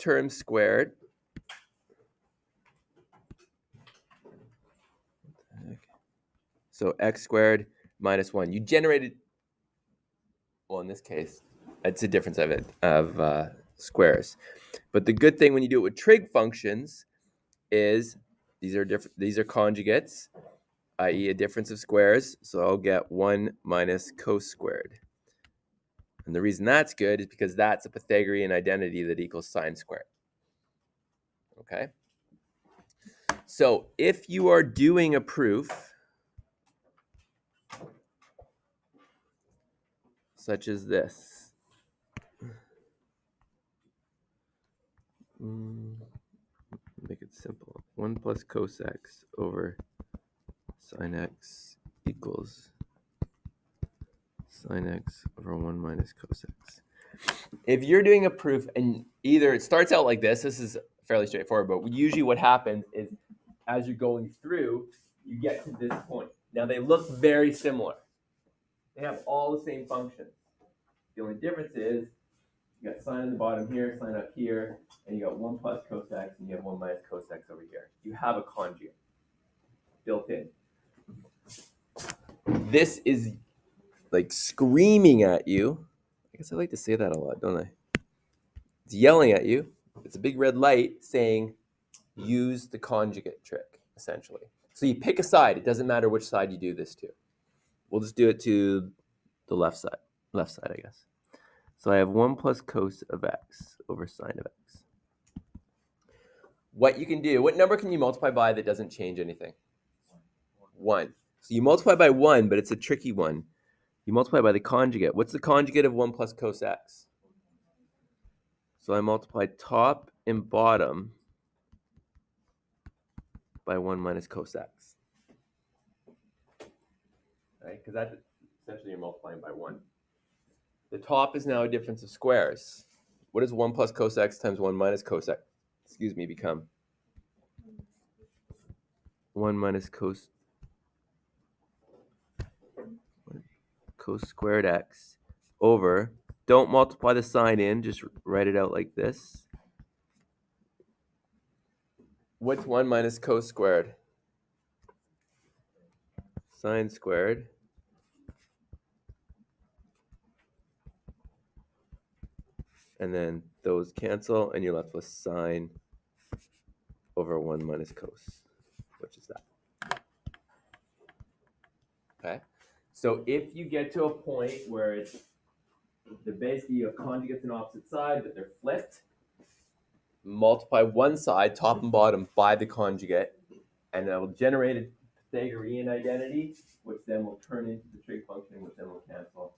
term squared. So x squared minus 1. You generated, well, in this case, it's a difference of squares. But the good thing when you do it with trig functions is these are conjugates, i.e. a difference of squares. So I'll get 1 minus cos squared. And the reason that's good is because that's a Pythagorean identity that equals sine squared. Okay? So if you are doing a proof such as this, make it simple. 1 plus cos x over sine x equals sine x over 1 minus cos x. If you're doing a proof and either it starts out like this is fairly straightforward, but usually what happens is as you're going through, you get to this point. Now they look very similar. They have all the same functions. The only difference is you got sine on the bottom here, sine up here, and you got 1 plus cos x, and you have 1 minus cos x over here. You have a conjugate built in. This is like screaming at you. I guess I like to say that a lot, don't I? It's yelling at you. It's a big red light saying, use the conjugate trick, essentially. So you pick a side. It doesn't matter which side you do this to. We'll just do it to the left side, I guess. So I have 1 plus cos of x over sine of x. What you can do, what number can you multiply by that doesn't change anything? 1. So you multiply by 1, but it's a tricky one. You multiply by the conjugate. What's the conjugate of 1 plus cos x? So I multiply top and bottom by 1 minus cos x. Right? Because that's essentially you're multiplying by 1. The top is now a difference of squares. What does 1 plus cos x times 1 minus cos x, become? 1 minus cos squared x over, don't multiply the sign in, just write it out like this. What's 1 minus cos squared? Sine squared. And then those cancel, and you're left with sine over 1 minus cos, which is that. Okay? So if you get to a point where it's basically you have conjugates on opposite side, but they're flipped, multiply one side, top and bottom, by the conjugate, and that will generate a Pythagorean identity, which then will turn into the trig function, which then will cancel.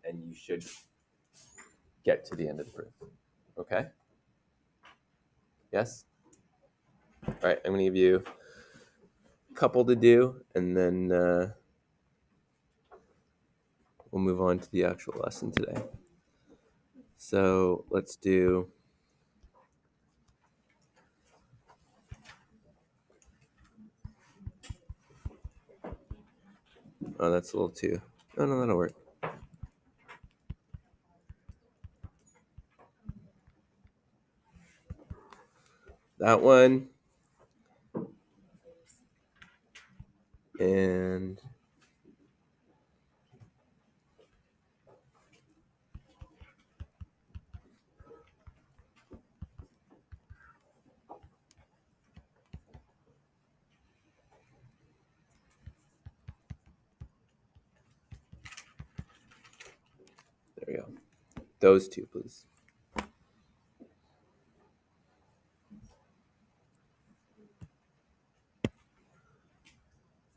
And you should get to the end of the proof. Okay? Yes? All right, I'm going to give you a couple to do, and then we'll move on to the actual lesson today. So let's do... Oh, that's a little too... Oh, no, that'll work. That one. And there we go. Those two, please.